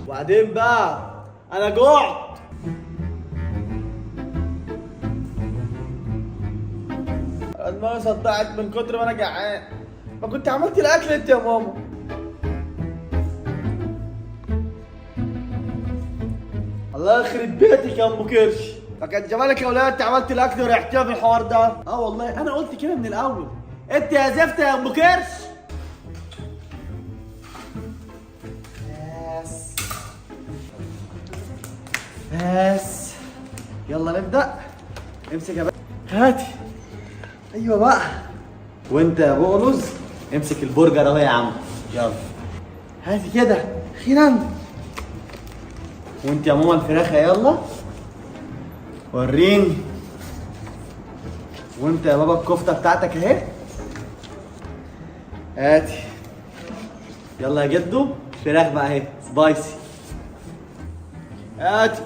وبعدين بقى انا جوعت. دماغي صدعت من كتر ما انا جعان. ما كنت عملت الاكل انت يا ماما. الله يخرب بيتك يا ام كرش. فكان جمالك يا ولاد انت عملت الاكل وريحتيها في الحوار ده. والله انا قلت كده من الاول. انت يا زفت يا ام كرش. بس يلا نبدأ. امسك يا بقى. هاتي. ايوه بقى. وانت يا بقلوز امسك البرجر اهو يا عم. يلا هاتي كده اخيرا. وانت يا ماما الفراخ يلا وريني. وانت يا بابا الكفته بتاعتك اهي. هاتي يلا يا جدو فراخ بقى اهي سبايسي. هاتي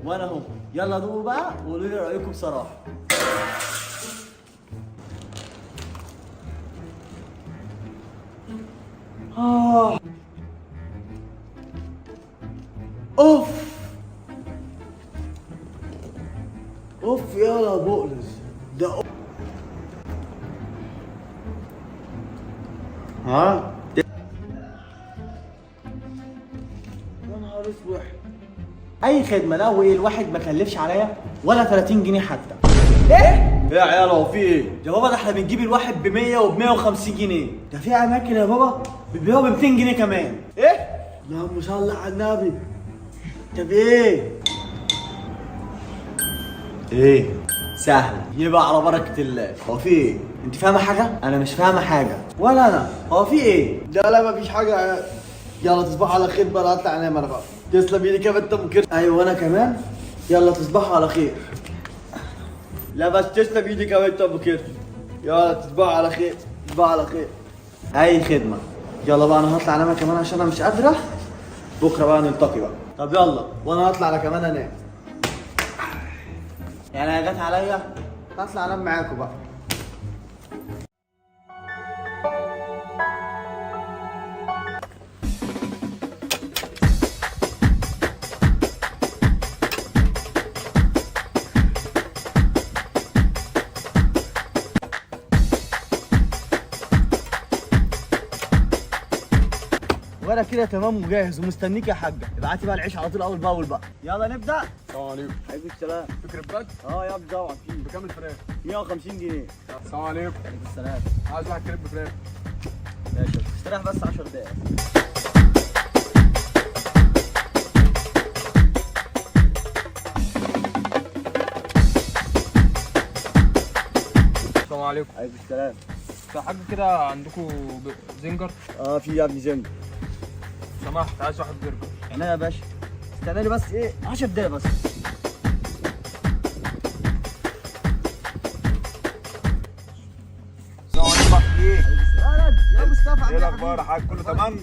وانا اهو. يلا دوقوا بقى وقولوا لي رايكم بصراحه. اوف اوف يلا بقلز ده ها يا نهار اسود. اي خدمه لا وايه الواحد ما كلفش عليا ولا 30 جنيه حتى. ايه يا عيال هو في ايه يا بابا؟ ده احنا بنجيب الواحد ب 100 وب 150 جنيه. ده في اماكن يا بابا بتبيعوا ب 200 جنيه كمان. ايه اللهم صل على النبي. طب ايه سهل يبقى على بركه الله. هو في ايه؟ انت فاهمه حاجه؟ انا مش فاهمه حاجه ولا انا. هو في ايه؟ لا مفيش حاجه. يلا تصبحوا على خير بقى. اطلع انام انا بقى. تسلم ايدك يا بنت ام كرش. ايوه وانا كمان. يلا تصبحوا على خير. لا بس تسلم ايدك يا بنت ام كرش. يلا تصبحوا على خير. تصبحوا على خير. اي خدمه. يلا بقى انا هطلع انام كمان عشان انا مش قادره. بكره بقى نلتقي بقى. طب يلا وانا هطلع انا كمان انام. يعني هي جت عليا هطلع انام معاكم بقى. وانا كده تمام وجاهز ومستنيك يا حاجه. ابعتي بقى العيش على طول اول باول بقى. يلا نبدا. السلام عليكم. عليكم السلام. في كريبات؟ يا ابني طبعا في. بكام الفراخ؟ 150 جنيه. السلام عليكم. عليكم السلام. عايز واحد كريب فراخ. ماشي استريح بس 10 دقايق. السلام عليكم. عليكم السلام. في حاجة كده عندكم زنجر؟ في يا ابني زنجر. سمحت عايز واحد برجر. عينيا يا باشا. استنى لي بس 10 دقايق بس. السلام عليكم. ايه؟ يا مصطفى ايه الاخبار يا حاج؟ كله تمام؟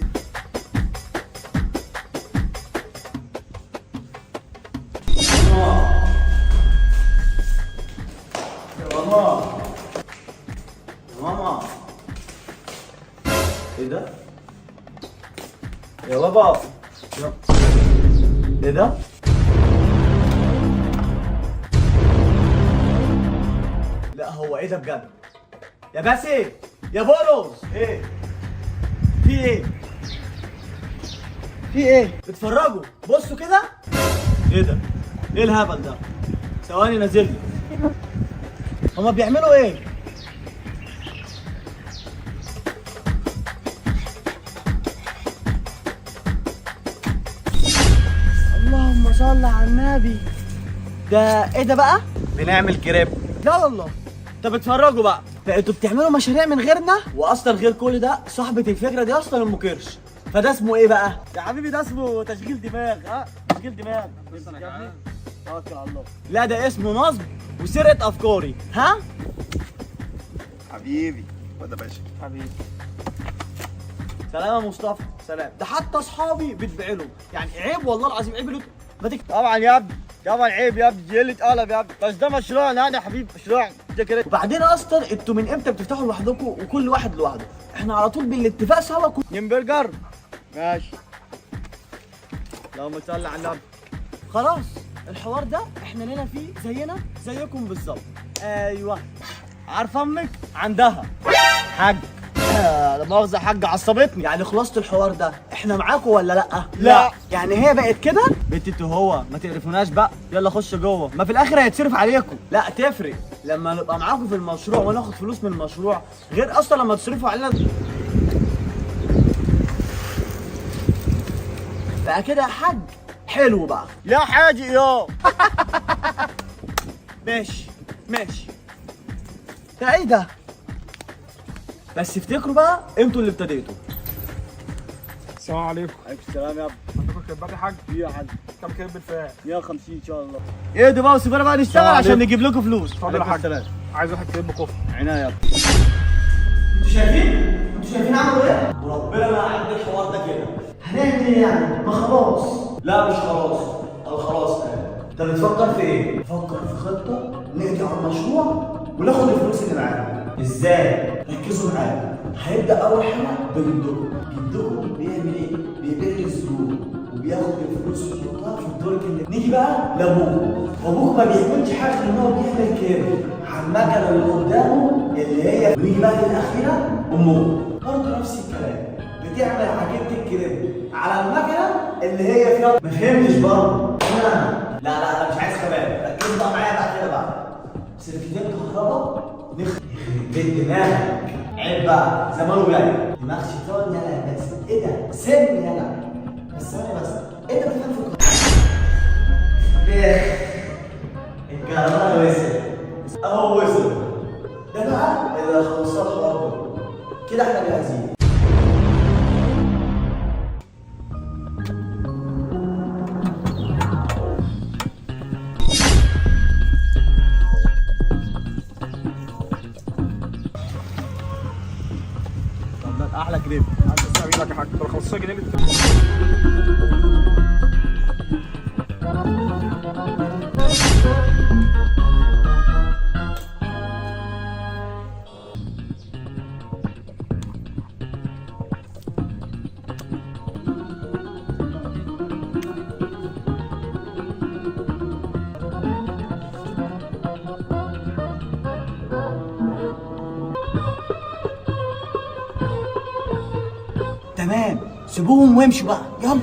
ماما يا ماما. ايه ده؟ يا بابا. ايه ده؟ لا هو ايه ده بجد؟ يا باسل يا بولوس. ايه؟ في ايه؟ في ايه؟ اتفرجوا بصوا كده. ايه ده؟ ايه الهبل ده؟ ثواني نازل لي. هما بيعملوا ايه؟ اللهم صل على النبي. ده ايه ده بقى؟ بنعمل كريب. لا والله. طب اتفرجوا بقى. انتوا بتعملوا مشاريع من غيرنا واصلا غير كل ده صاحبة الفكرة دي اصلا ام كرش. فده اسمه ايه بقى؟ يا حبيبي ده اسمه تشغيل دماغ. تشغيل دماغ. بص انا جعان. توكل على الله. لا ده اسمه نصب وسرقة افكاري. حبيبي. خد يا باشا. حبيبي. سلام يا مصطفى. سلام. ده حتى اصحابي بيتبعلوا. يعني عيب والله العظيم عيب اللي طبعا يا ابني. طبعا عيب يا ابني. دي قلة قلب يا ابني. بس ده مشروعنا انا يا حبيبي. مشروعنا. افتكر. وبعدين اصلا انتوا من امتى بتفتحوا لوحدكم وكل واحد لوحده؟ احنا على طول بالاتفاق سوا. برجر ماشي. اللهم صل على النبي. خلاص الحوار ده احنا لنا فيه زينا زيكم بالظبط. ايوه عارفه امك عندها حاج. لا مؤاخذة حاج عصبتني. يعني خلاصة الحوار ده احنا معاكم ولا لا؟ لا. يعني هي بقت كده؟ بنت انتوا هو ما تقرفوناش بقى، يلا خش جوه، ما في الاخر هيتصرف عليكم. لا تفرق لما نبقى معاكم في المشروع وناخد فلوس من المشروع، غير اصلا لما تصرفوا علينا. بقى كده يا حاج حلو بقى يا حاجي يا. ماشي ماشي. ده ايه ده؟ بس افتكروا بقى انتوا اللي ابتديتوا. السلام عليكم. عليكم السلام يا ابني. عندكم كبات يا حاج؟ ايه يا حاج؟ كم كيب بالفعل؟ 150 ان شاء الله. ايه ده بقى وسيبونا بقى نشتغل عشان نجيب لكم فلوس. اتفضل يا حاج. عايز واحد كيب كفر. عينيا يا ابني. انتوا شايفين؟ انتوا شايفين عملوا ايه؟ وربنا ما عند الحوار ده كده. هنعمل ايه يعني؟ ما خلاص. لا مش خلاص. او خلاص انت بتفكر في ايه؟ بفكر في خطه نقضي على المشروع وناخد الفلوس اللي معانا. ازاي؟ ركزوا معايا. هيبدا اول حاجه بجدكم. جدكم بيعمل ايه؟ بيبيع الزبون وبياخد الفلوس ويحطها في الدرج اللي. نيجي بقى لابوك. وابوك ما بيعملش حاجه غير ان هو بيعمل كده على المكنه اللي قدامه اللي هي. ونيجي بقى للاخيره امك برضه نفس الكلام، بتعمل عجينه الكريم على المكنه اللي هي فيها. ما فهمتش برضه. لا انا مش عايز كمان. ركزوا بقى معايا بقى كده بقى. سلكتين كهرباء يخرب بيت دماغك. عيب بقى زمانه جاي. دماغ شيطان يلا بس. ايه ده؟ سن يلا. بس ثانية بس. انت بتفهم في الكهرباء؟ الكهرباء وصل. اهو وصل. ده بقى اللي خلصنا الحوار ده. كده احنا جاهزين. احلى كريم. عايز اسوي لك يا حاج. 15 جنيه تمام. سيبوهم وامشوا بقى يلا.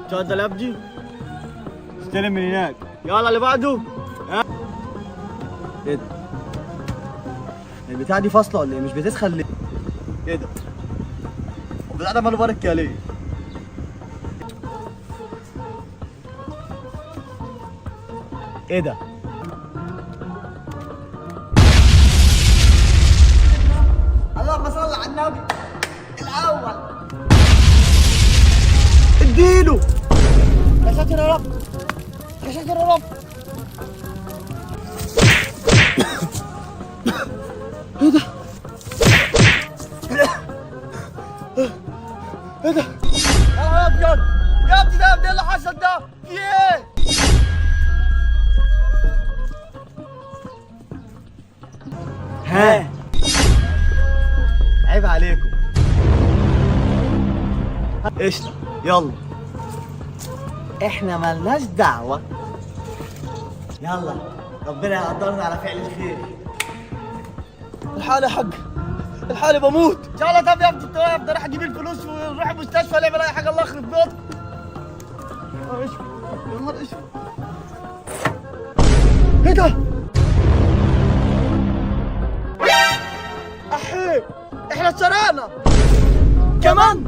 اتفضل يا ابني. استلم من هناك. يلا اللي بعده. ها ايه ده؟ البتاعه دي فاصله ولا ايه؟ مش بتسخن ليه؟ ايه ده؟ البتاع ده ماله بارك يا ليه؟ ايه ده؟ اللهم صل على النبي. الاول اديله. يا ساتر يا رب. يا ساتر يا رب. ايه ده؟ ايه ده؟ يا ابيض يا ابني. ده ايه اللي حصل ده؟ في ايه؟ ها عيب عليكم. قشطة يلا. احنا ملناش دعوة. يلا ربنا يقدرنا على فعل الخير. الحالة يا حاج. الحالة بموت. يلا طب يا ابني انت رايح اجيب الفلوس ونروح المستشفى نعمل اي حاجة. الله يخرب بيتك. اشوف يا نهار اشوف. ايه ده؟ احي احنا اتسرقنا كمان.